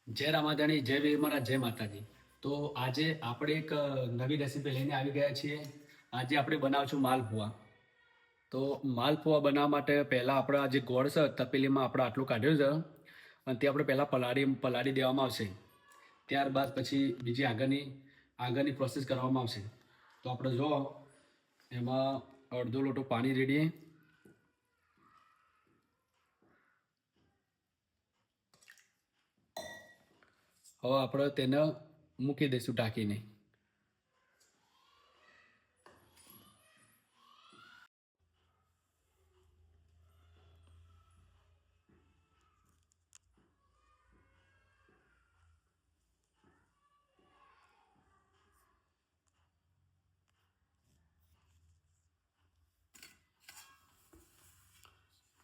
જય રામાધણી, જય વીર મહારાજ, જય માતાજી. તો આજે આપણે એક નવી રેસીપી લઈને આવી ગયા છીએ. આજે આપણે બનાવશું માલપુઆ. તો માલપુઆ બનાવવા માટે પહેલાં આપણા જે ગોળ છે તપેલીમાં આપણે આટલું કાઢ્યું છે અને તે આપણે પહેલાં પલાળી દેવામાં આવશે. ત્યારબાદ પછી બીજી આગળની પ્રોસેસ કરવામાં આવશે. તો આપણે જો એમાં અડધો લોટો પાણી રેડીએ. હવે આપણે તેને મૂકી દઈશું ઢાંકીને.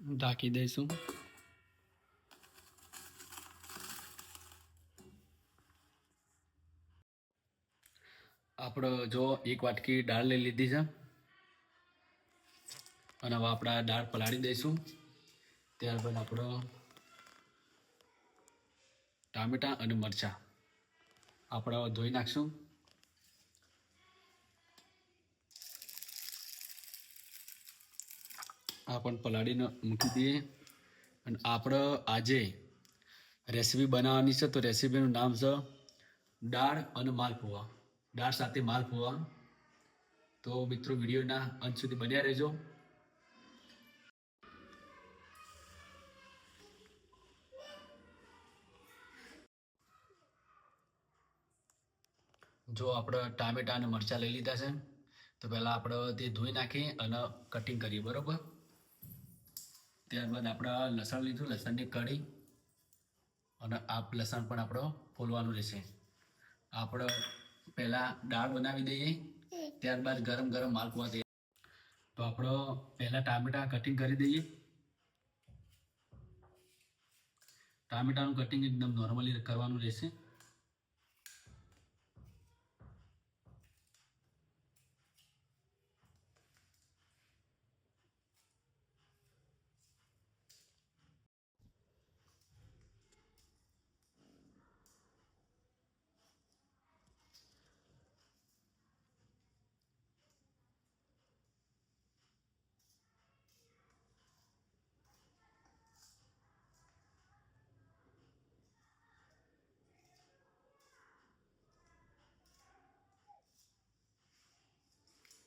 ઢાંકી દઈશું. આપણે જો એક વાટકી દાળ લઈ લીધી છે અને હવે આપણે આ દાળ પલાળી દઈશું. ત્યારબાદ આપણે ટામેટાં અને મરચાં આપણે ધોઈ નાખશું. આ પણ પલાળીને મૂકી દઈએ. અને આપણે આજે રેસીપી બનાવવાની છે. તો રેસીપીનું નામ છે દાળ અને માલપુઆ. દાળ સાથે માલપુઆ. તો મિત્રો વિડીયોના અંત સુધી બન્યા રહેજો. જો આપણે ટામેટા અને મરચાં લઈ લીધા છે તો પહેલાં આપણે તે ધોઈ નાખી અને કટિંગ કરીએ, બરાબર. ત્યારબાદ આપણે લસણ લીધું, લસણની કળી, અને આ લસણ પણ આપણે ફોલવાનું રહેશે. આપણે પહેલાં દાળ બનાવી દઈએ, ત્યારબાદ ગરમ ગરમ માલપુઆ દઈએ. તો આપણે પહેલાં ટામેટાં કટિંગ કરી દઈએ. ટામેટાનું કટિંગ એકદમ નોર્મલી કરવાનું રહેશે.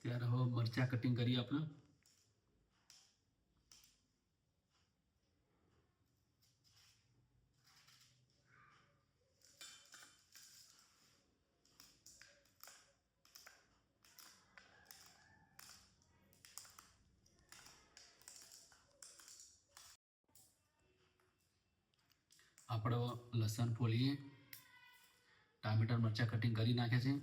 ત્યારે હવે મરચાં કટિંગ કરીએ આપણે. આપણે લસણ ફોલીએ. ટામેટા મરચાં કટિંગ કરી નાખે છે.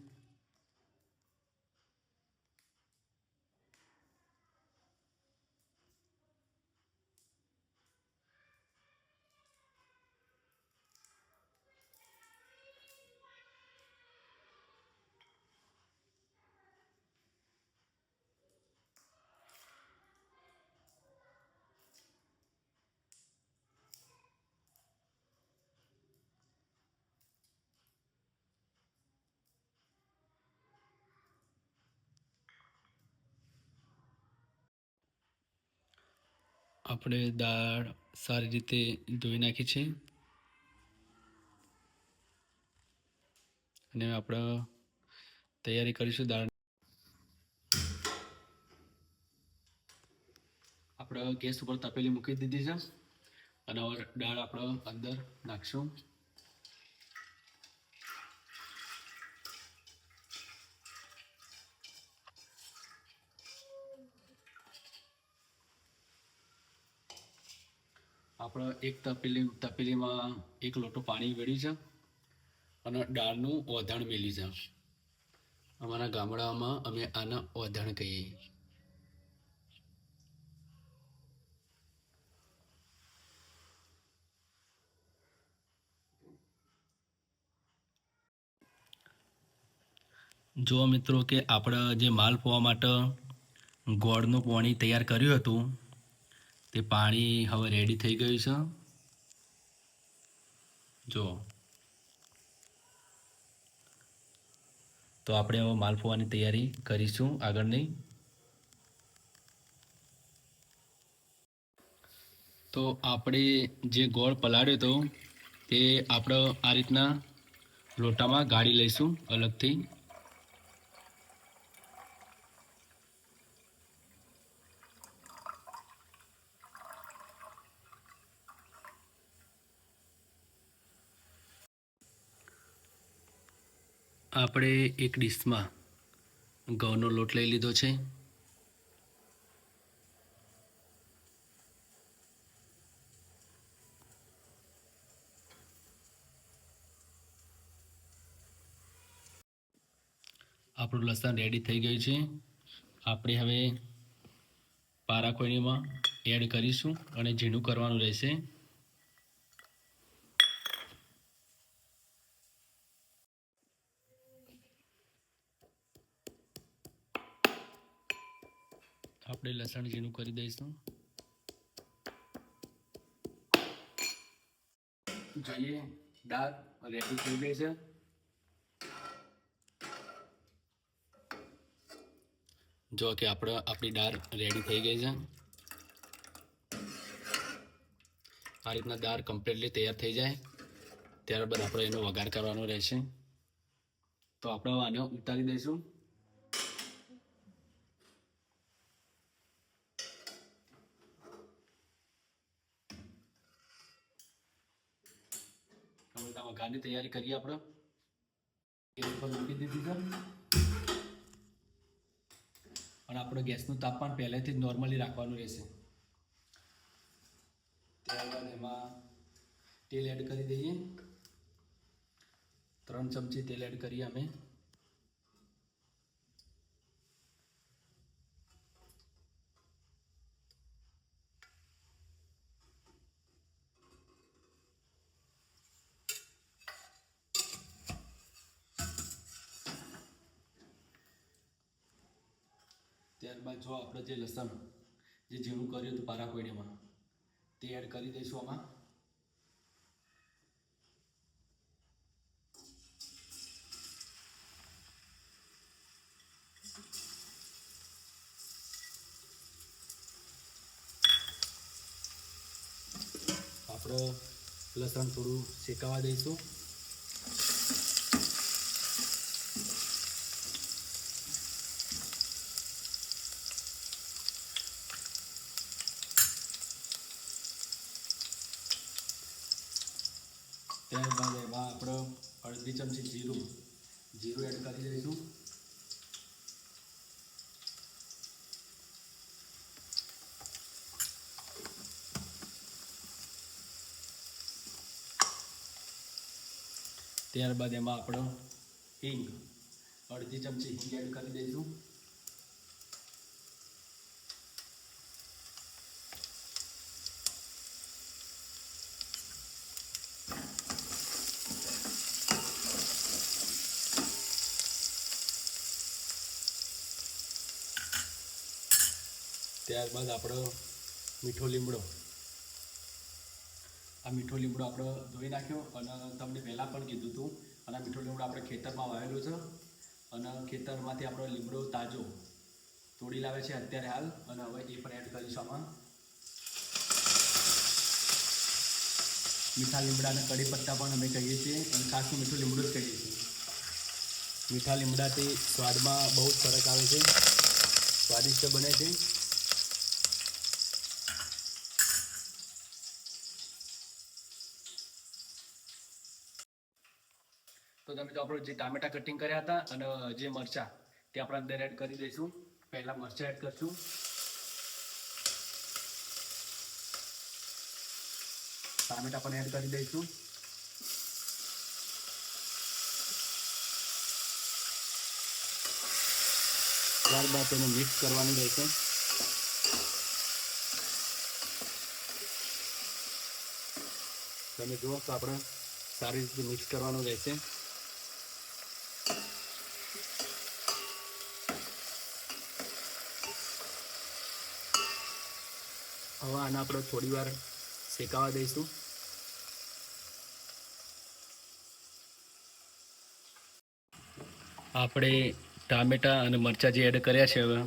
આપણે દાળ સારી રીતે ધોઈ નાખી છે અને આપણે તૈયારી કરીશું દાળ. આપણે ગેસ ઉપર તપેલી મૂકી દીધી છે અને હવે દાળ આપણે અંદર નાખશું. આપણે એક તપેલીમાં એક લોટો પાણી વેડી છે અને દાળનું ઓધાણ મેલી છે. અમારા ગામડામાં અમે આને ઓધાણ કહીએ. જો મિત્રો કે આપણે જે માલપુઆ માટે ગોળનું પાણી તૈયાર કર્યું હતું તે પાણી હવે રેડી થઈ ગયું છે. જો તો આપણે હવે માલપુઆની તૈયારી કરીશું આગળની. તો આપણે જે ગોળ પલાળ્યો હતો તે આપણે આ રીતના લોટામાં ગાળી લઈશું અલગથી. આપણે એક ડીશમાં ઘઉંનો લોટ લઈ લીધો છે. આપણું લસણ રેડી થઈ ગયું છે. આપણે હવે પારા કોયણીમાં એડ કરીશું અને ઝીણું કરવાનું રહેશે. આપણે લસણ ઝીણું કરી દઈશું. જોઈએ દાળ રેડી થઈ ગઈ છે. જો કે આપણી દાળ રેડી થઈ ગઈ છે. આ રીતના દાળ કમ્પ્લીટલી તૈયાર થઈ જાય ત્યારબાદ આપણે એનો વઘાર કરવાનો રહેશે. તો આપણે આને ઉતારી દઈશું. વઘારની તૈયારી કરીએ. આપણે ગેસ પર મૂકી દીધી છે અને આપણે ગેસનું તાપમાન પહેલેથી જ નોર્મલી રાખવાનું રહેશે. ત્યારબાદ એમાં તેલ એડ કરી દઈએ. 3 ચમચી તેલ એડ કરીએ અમે. ત્યારબાદ જો આપણે જે લસણ જે ઝીણું કર્યું હતું પારા કોયણીમાં તે એડ કરી દઈશું આમાં. આપણે લસણ થોડું શેકાવા દઈશું. ત્યારબાદ એમાં આપણે અડધી ચમચી જીરું એડ કરી દઈશું. ત્યારબાદ એમાં આપણે હિંગ અડધી ચમચી હિંગ એડ કરી દઈશું. ત્યારબાદ આપણો મીઠો લીમડો આપણે ધોઈ નાખ્યો અને તમને પહેલાં પણ કીધું હતું. અને મીઠો લીમડો આપણે ખેતરમાં વાવેલું છે અને ખેતરમાંથી આપણો લીમડો તાજો તોડી લાવે છે અત્યારે હાલ. અને હવે એ પણ એડ કરીશું આમાં. મીઠા લીમડાને કઢી પત્તા પણ અમે કહીએ છીએ અને ખાસ મીઠું લીમડું જ કહીએ છીએ. મીઠા લીમડાથી સ્વાદમાં બહુ જ ફરક આવે છે, સ્વાદિષ્ટ બને છે. તો તમે જો આપણે જે ટામેટા કટિંગ કર્યા હતા અને જે મરચાં તે આપણે અંદર એડ કરી દઈશું. પહેલાં મરચાં એડ કરશું. ટામેટા પણ એડ કરી દઈશું. ત્યારબાદ તેને મિક્સ કરવાનું રહેશે. તમે જુઓ તો આપણે સારી રીતે મિક્સ કરવાનું રહેશે. હવે આને આપણે થોડી વાર શેકાવા દઈશું. આપણે ટામેટાં અને મરચાં જે એડ કર્યા છે હવે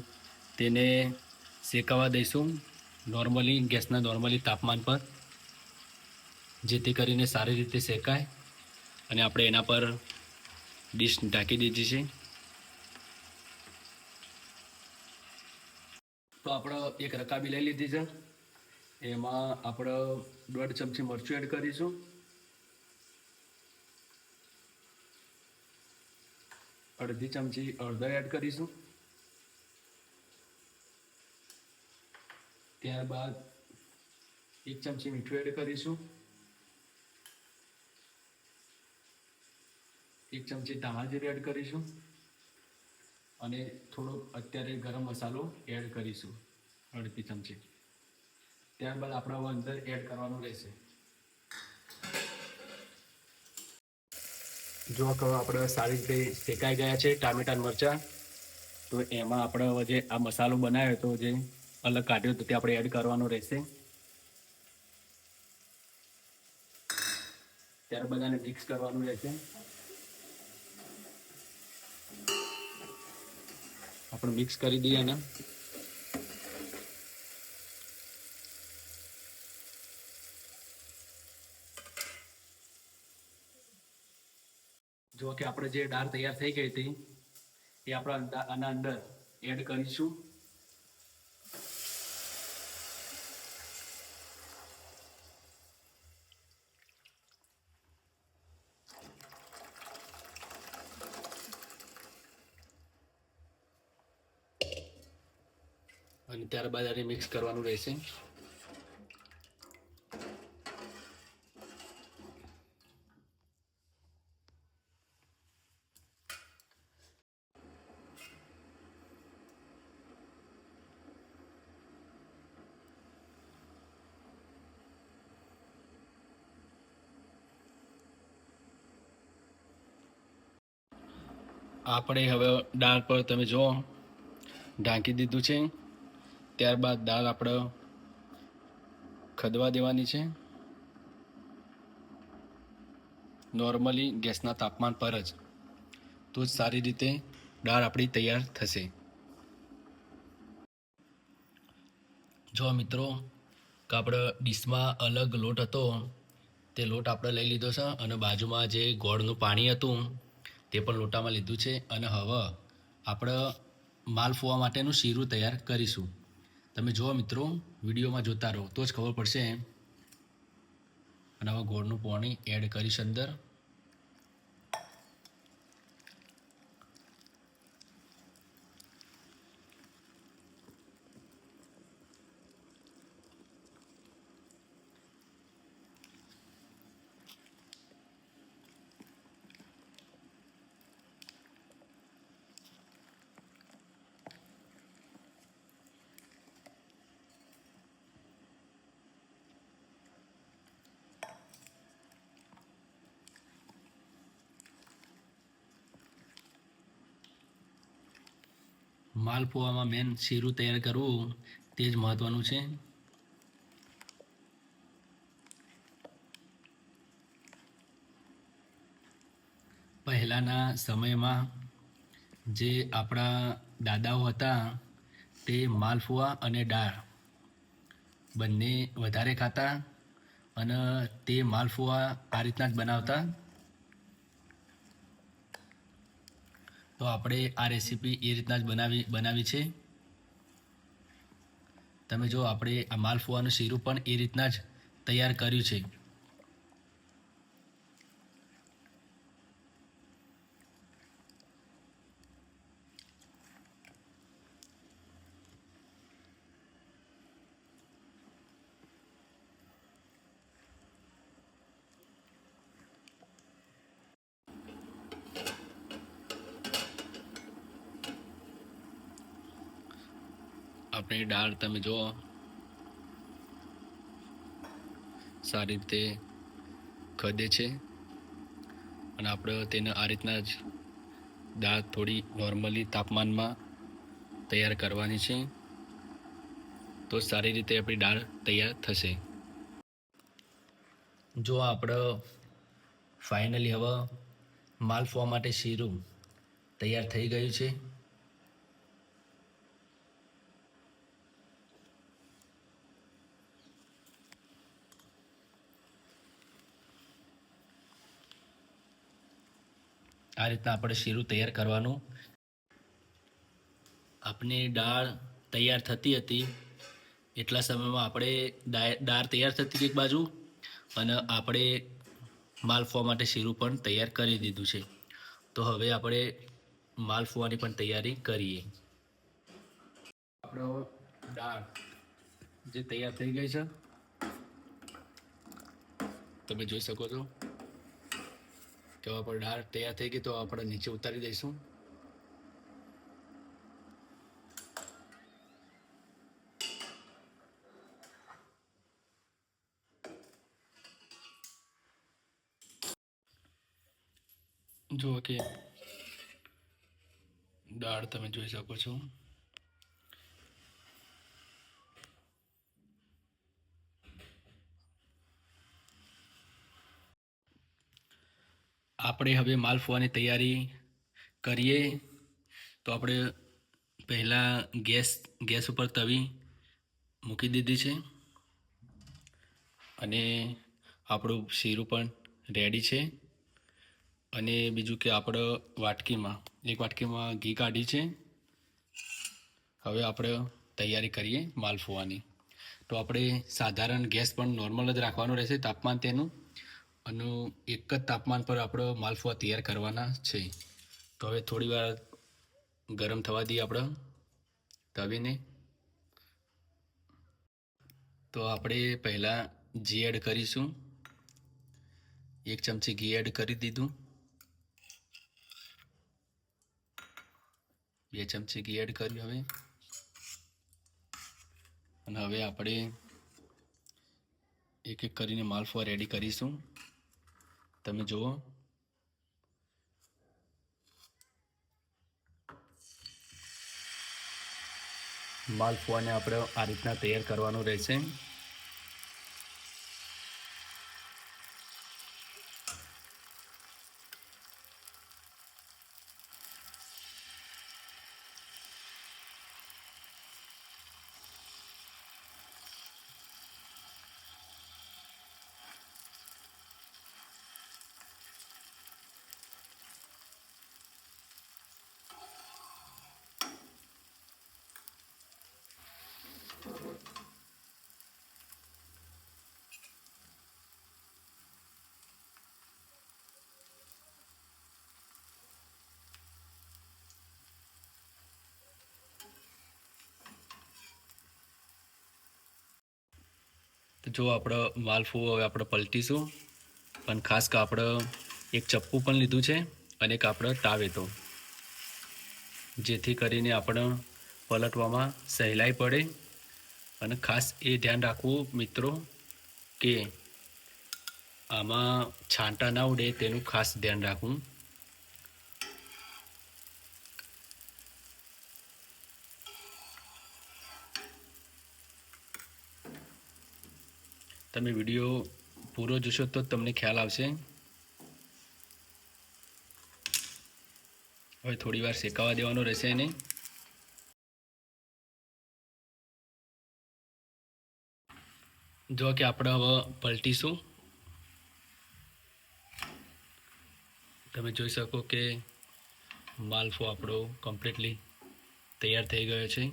તેને શેકાવા દઈશું ગેસના નોર્મલી તાપમાન પર, જેથી કરીને સારી રીતે શેકાય. અને આપણે એના પર ડીશ ઢાંકી દીધી છે. તો આપણે એક રકાબી લઈ લીધી છે. એમાં આપણે 1.5 ચમચી મરચું એડ કરીશું, અડધી ચમચી હળદર એડ કરીશું, ત્યારબાદ 1 ચમચી મીઠું એડ કરીશું, 1 ચમચી ધાણા જીરું એડ કરીશું અને થોડો અત્યારે ગરમ મસાલો એડ કરીશું અડધી ચમચી. ત્યારબાદ આપણે હવે અંદર એડ કરવાનું રહેશે. જો આપણે સારી રીતે શેકાઈ ગયા છે ટામેટા અને મરચાં, તો એમાં આપણે હવે જે આ મસાલો બનાવ્યો હતો, જે અલગ કાઢ્યો હતો, તે આપણે એડ કરવાનો રહેશે. ત્યારબાદ આને મિક્સ કરવાનું રહેશે. આપણે મિક્સ કરી દઈએ એને. જો કે આપણે જે દાળ તૈયાર થઈ ગઈ હતી એ આપણે આના અંદર એડ કરીશું. અને ત્યારબાદ આને મિક્સ કરવાનું રહેશે. આપણે હવે દાળ પર તમે જુઓ ઢાંકી દીધું છે. ત્યારબાદ દાળ આપણે ખદવા દેવાની છે, નોર્મલી ગેસના તાપમાન પર જ. તો જ સારી રીતે દાળ આપણી તૈયાર થશે. જો મિત્રો કે આપણે ડીશમાં અલગ લોટ હતો, તે લોટ આપણે લઈ લીધો છે અને બાજુમાં જે ગોળનું પાણી હતું તે પણ લોટામાં લીધું છે. અને હવે આપણે માલફુવા માટેનું શીરું તૈયાર કરીશું. તમે જુઓ મિત્રો, વિડીયોમાં જોતા રહો તો જ ખબર પડશે. અને હવે ગોળનું પાણી એડ કરીશ અંદર. માલપુઆમાં મેન શીરું તૈયાર કરવું તે જ મહત્ત્વનું છે. પહેલાંના સમયમાં જે આપણા દાદાઓ હતા તે માલપુઆ અને દાળ બંને વધારે ખાતા અને તે માલપુઆ આ રીતના જ બનાવતા. તો આપણે આ રેસીપી એ રીતના જ બનાવી છે. તમે જો આપણે આ માલપુઆનું શીરું પણ એ રીતના જ તૈયાર કર્યું છે. આપણી દાળ તમે જુઓ સારી રીતે ખદે છે. અને આપણે તેને આ રીતના જ દાળ થોડી નોર્મલી તાપમાનમાં તૈયાર કરવાની છે, તો સારી રીતે આપણી દાળ તૈયાર થશે. જો આપણે ફાઇનલી હવે માલપુઆ માટે શીરું તૈયાર થઈ ગયું છે. આ રીતના આપણે શીરું તૈયાર કરવાનું. આપની દાળ તૈયાર થતી હતી એટલા સમયમાં આપણે દાળ તૈયાર થતી હતી એક બાજુ, અને આપણે માલફુવા માટે શીરું પણ તૈયાર કરી દીધું છે. તો હવે આપણે માલફુવાની પણ તૈયારી કરીએ. આપણો દાળ જે તૈયાર થઈ ગઈ છે, તમે જોઈ શકો છો કે આપણે દાળ તૈયાર થઈ ગઈ. તો આપણે નીચે ઉતારી દઈશું. જુઓ કે દાળ તમે જોઈ શકો છો. આપણે હવે માલફુવાની તૈયારી કરીએ. તો આપણે પહેલાં ગેસ ઉપર તવી મૂકી દીધી છે, અને આપણું શીરું પણ રેડી છે. અને બીજું કે આપણે એક વાટકીમાં ઘી કાઢી છે. હવે આપણે તૈયારી કરીએ માલફુવાની. તો આપણે સાધારણ ગેસ પણ નોર્મલ જ રાખવાનું રહેશે, તાપમાન તેનું, અને એક જ તાપમાન પર આપણે માલફુવા તૈયાર કરવાના છે. તો હવે થોડી વાર ગરમ થવા દઈએ આપણે તવીને. તો આપણે પહેલાં ઘી એડ કરીશું. 1 ચમચી ઘી એડ કરી દીધું. 2 ચમચી ઘી એડ કર્યું હવે. અને હવે આપણે એક એક કરીને માલફુવા રેડી કરીશું. તમે જુઓ, માલફુવાને આપણે આ રીતના તૈયાર કરવાનું રહેશે. તો જો આપણે માલફુવો હવે આપણે પલટીશું. પણ ખાસ કે આપણે એક ચપ્પુ પણ લીધું છે, અને એક આપણે તાવેતો, જેથી કરીને આપણે પલટવામાં સહેલાઈ પડે. અને ખાસ એ ધ્યાન રાખવું મિત્રો કે આમાં છાંટા ના ઉડે, તેનું ખાસ ધ્યાન રાખવું. તમે વિડીયો પૂરો જોશો તો તમને ખ્યાલ આવશે. હવે થોડી વાર શેકાવા દેવાનો રહેશે એને. જો કે આપણે હવે પલટીશું. તમે જોઈ શકો કે માલફો આપણો કમ્પ્લીટલી તૈયાર થઈ ગયો છે.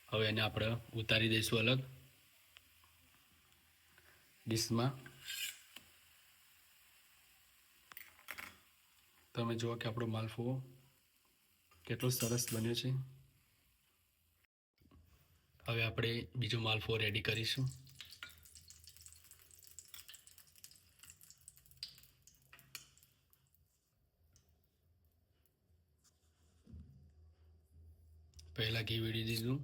હવે એને આપણે ઉતારી દઈશું અલગ ડીશમાં. તમે જુઓ કે આપણો માલફુવો કેટલો સરસ બન્યો છે. હવે આપણે બીજો માલફુવો રેડી કરીશું. પહેલાં ઘી વેડી દીધું.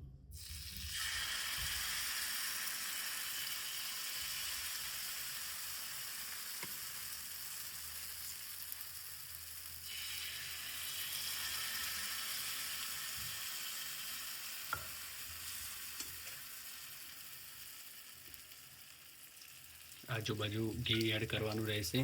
આજુબાજુ ઘી એડ કરવાનું રહેશે.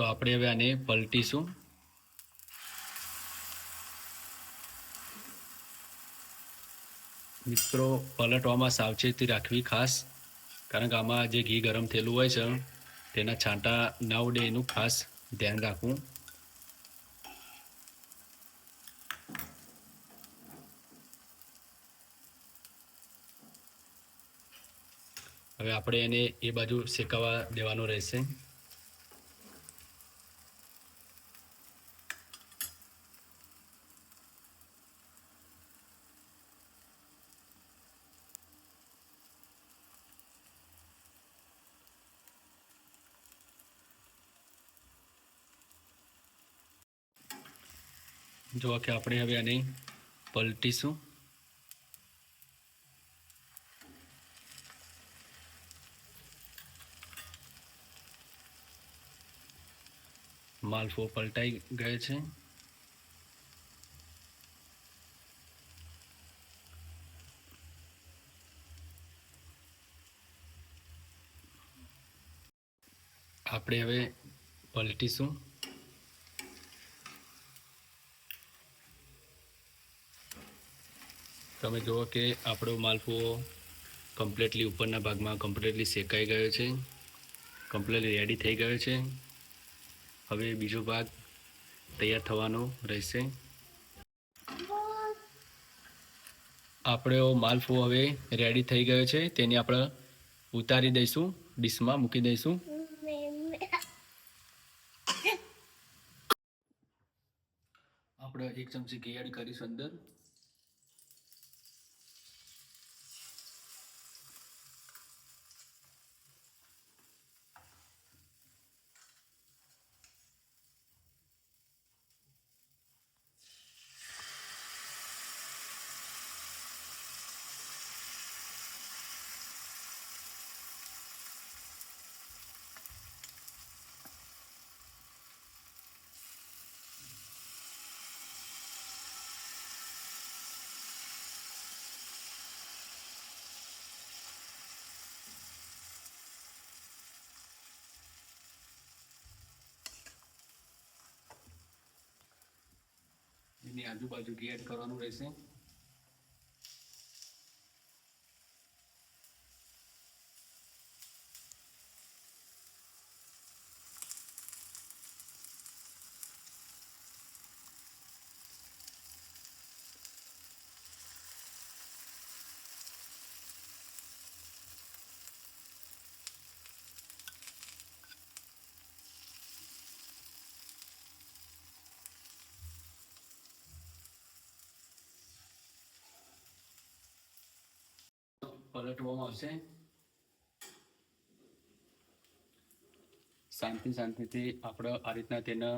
તો આપણે હવે આને પલટીશું. મિત્રો, પલટવામાં સાવચેતી રાખવી ખાસ, કારણ કે આમાં જે ઘી ગરમ થયેલું હોય છે તેના છાંટા ના ઉડે એનું ખાસ ધ્યાન રાખવું. હવે આપણે એને એ બાજુ શેકાવા દેવાનો રહેશે. જો કે આપણે હવે આને પલટીશું. માલફો પલટાઈ ગયો છે. આપણે હવે પલટીશું. તમે જુઓ કે આપણો માલપુઓ કમ્પ્લીટલી ઉપરના ભાગમાં કમ્પ્લીટલી શેકાઈ ગયો છે, કમ્પ્લીટલી રેડી થઈ ગયો છે. હવે બીજો ભાગ તૈયાર થવાનો રહેશે. આપણો માલપુઓ હવે રેડી થઈ ગયો છે, તેને આપણે ઉતારી દઈશું, ડીશમાં મૂકી દઈશું. આપણે 1 ચમચી ઘી એડ કરીશું અંદર. એની આજુબાજુ ઘી એડ કરવાનું રહેશે. પલટવામાં આવશે. શાંતિથી આપણે આ રીતના તેને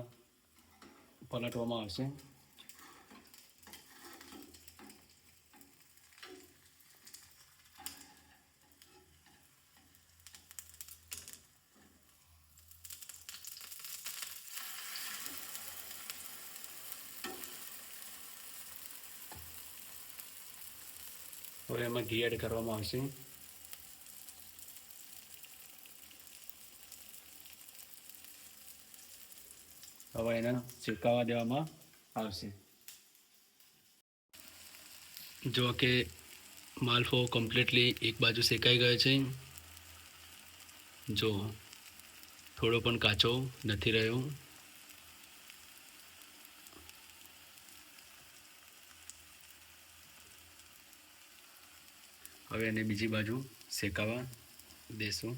પલટવામાં આવશે. હવે એમાં ઘી એડ કરવામાં આવશે. હવે એને શેકાવા દેવામાં આવશે. જો કે માલફો કમ્પ્લીટલી એક બાજુ શેકાઈ ગયો છે. જો થોડો પણ કાચો નથી રહ્યો. હવે એને બીજી બાજુ શેકાવા દેશું.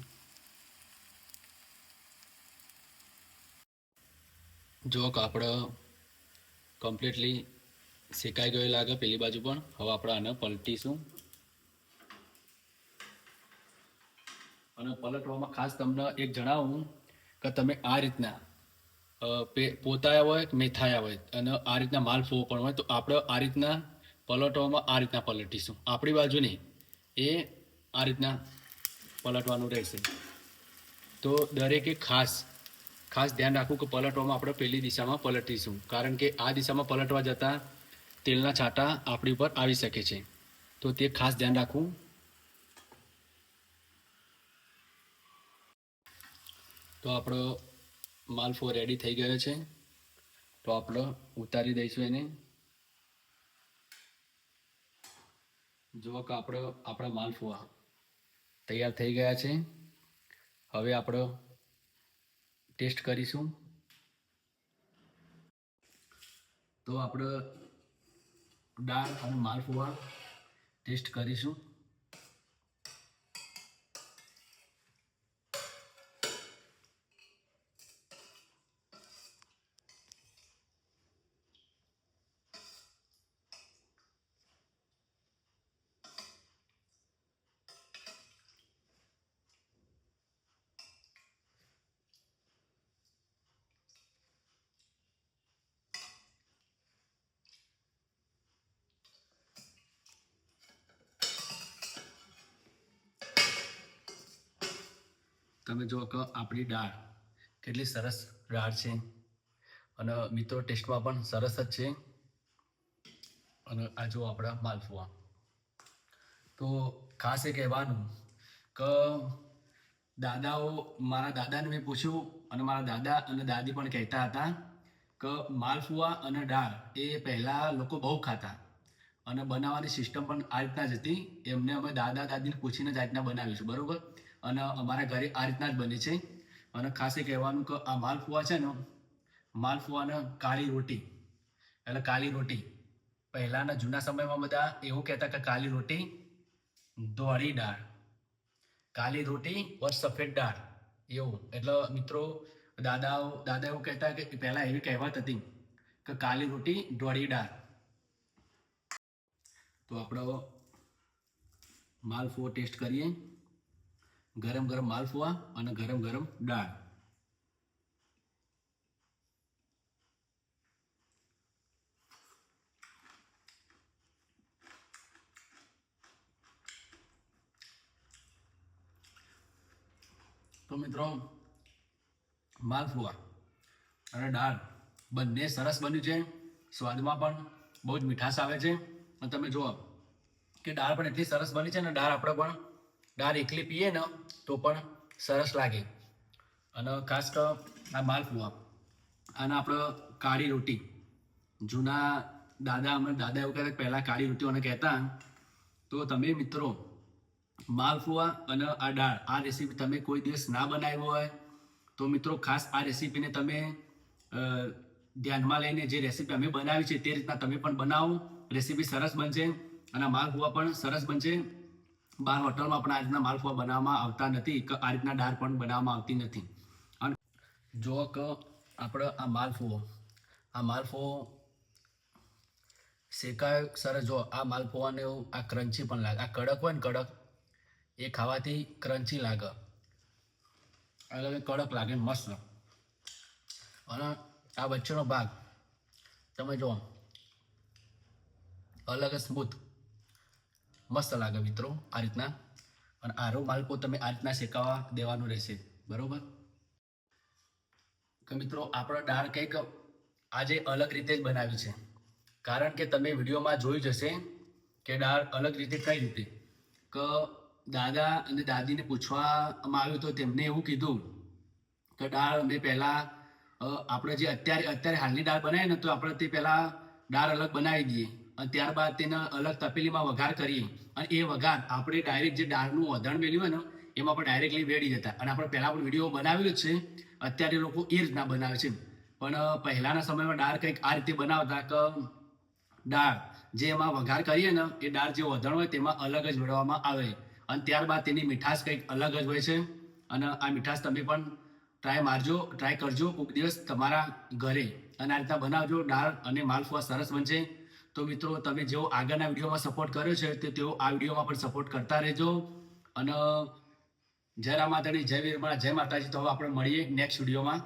જો કાપડ કમ્પ્લીટલી શેકાઈ ગયો લાગે પેલી બાજુ પણ. હવે આપણે આને પલટીશું. અને પલટવામાં ખાસ તમને એક જણાવું કે તમે આ રીતના પોતાયા હોય મેથાયા હોય અને આ રીતના માલફો પણ હોય તો આપણે આ રીતના પલટવામાં આ રીતના પલટીશું. આપણી બાજુ નહીં, એ આ રીતના પલટવાનું રહેશે. તો દરેકે ખાસ ધ્યાન રાખવું કે પલટવામાં આપણે પેલી દિશામાં પલટીશું, કારણ કે આ દિશામાં પલટવા જતાં તેલના છાંટા આપણી ઉપર આવી શકે છે. તો તે ખાસ ધ્યાન રાખવું. તો આપણો માલફો રેડી થઈ ગયો છે. તો આપણે ઉતારી દઈશું એને. જુઓ કે આપણા માલફુઆ તૈયાર થઈ ગયા છે. હવે આપણે ટેસ્ટ કરીશું. તો આપણે દાળ અને માલફુઆ ટેસ્ટ કરીશું. તમે જુઓ કે આપણી દાળ કેટલી સરસ દાળ છે અને મિત્રો ટેસ્ટમાં પણ સરસ જ છે. અને આ જુઓ આપણા માલફુઆ. તો ખાસ એ કહેવાનું કે મારા દાદાને મેં પૂછ્યું અને મારા દાદા અને દાદી પણ કહેતા હતા કે માલફુઆ અને દાળ એ પહેલાં લોકો બહુ ખાતા અને બનાવવાની સિસ્ટમ પણ આ રીતના જ હતી. એમને અમે દાદા દાદીને પૂછીને જ આ રીતના બનાવીશું, બરાબર. અને અમારા ઘરે આ રીતના જ બને છે. અને ખાસ એ કહેવાનું કે આ માલફુઆ છે ને, માલફુઆને કાળી રોટી એટલે કાળી રોટી પહેલાંના જૂના સમયમાં બધા એવું કહેતા કે કાળી રોટી ધોળી દાળ, કાળી રોટી ઓર સફેદ દાળ એવું. એટલે મિત્રો દાદા એવું કહેતા કે પહેલાં એવી કહેવત હતી કે કાળી રોટી ધોળી દાળ. તો આપણો માલફુઆ ટેસ્ટ કરીએ. ગરમ ગરમ માલફુઆ અને ગરમ ગરમ દાળ. તો મિત્રો માલફુઆ અને દાળ બંને સરસ બન્યું છે. સ્વાદમાં પણ બહુ જ મીઠાશ આવે છે. અને તમે જુઓ કે દાળ પણ એટલી સરસ બની છે ને, દાળ એકલી પીએ ને તો પણ સરસ લાગે. અને ખાસ તો આ માલફુઆ અને આપણે કાળી રોટી, જૂના દાદા એવું કહેતા પહેલાં કાળી રોટીઓને કહેતા. તો તમે મિત્રો માલફુઆ અને આ દાળ આ રેસીપી તમે કોઈ દિવસ ના બનાવ્યો હોય તો મિત્રો ખાસ આ રેસીપીને તમે ધ્યાનમાં લઈને જે રેસીપી અમે બનાવી છે તે રીતના તમે પણ બનાવો. રેસીપી સરસ બનશે અને માલફુઆ પણ સરસ બનશે. બહાર હોટલમાં પણ આ રીતના માલફુઆ બનાવવામાં આવતા નથી કે આ રીતના દાળ પણ બનાવવામાં આવતી નથી. અને જો કે આપણે આ માલફુઓ શેકાય સરસ. જો આ માલફુઆને આ ક્રન્ચી પણ લાગે. આ કડક હોય ને, કડક એ ખાવાથી ક્રન્ચી લાગે, કડક લાગે મસ્ત. અને આ વચ્ચેનો ભાગ તમે જુઓ અલગ સ્મૂથ મસ્ત લાગે મિત્રો આ રીતના. અને આરો માલફુઓ તમે આ રીતના શેકાવા દેવાનું રહેશે, બરોબર. કે મિત્રો આપણો દાળ કંઈક આજે અલગ રીતે જ બનાવી છે. કારણ કે તમે વિડીયોમાં જોયું જ હશે કે દાળ અલગ રીતે કઈ રીતે કે દાદા અને દાદીને પૂછવામાં આવ્યું તો તેમને એવું કીધું કે દાળ અમે પહેલાં આપણે જે અત્યારે હાલની દાળ બનાવીએ ને તો આપણે તે પહેલાં દાળ અલગ બનાવી દઈએ અને ત્યારબાદ તેને અલગ તપેલીમાં વઘાર કરીએ. અને એ વઘાર આપણે ડાયરેક્ટ જે દાળનું અધણ મેળ્યું હોય ને એમાં આપણે ડાયરેક્ટલી વેડી જતા. અને આપણે પહેલાં પણ વિડીયો બનાવેલો જ છે. અત્યારે લોકો એ રીતના બનાવે છે. પણ પહેલાંના સમયમાં દાળ કંઈક આ રીતે બનાવતા કે દાળ જે એમાં વઘાર કરીએ ને એ દાળ જે વધણ હોય તેમાં અલગ જ મેળવવામાં આવે. અને ત્યારબાદ તેની મીઠાશ કંઈક અલગ જ હોય છે. અને આ મીઠાશ તમે પણ ટ્રાય કરજો કોઈક દિવસ તમારા ઘરે અને આ રીતના બનાવજો. દાળ અને માલફુઆ સરસ બનશે. તો મિત્રો તમે જેવો આગળના વિડીયોમાં સપોર્ટ કર્યો છે તો તેઓ આ વિડીયોમાં પણ સપોર્ટ કરતા રહેજો. અને જય રામ માતાજી, જય વીર, જય માતાજી. તો હવે આપણે મળીએ નેક્સ્ટ વિડીયોમાં.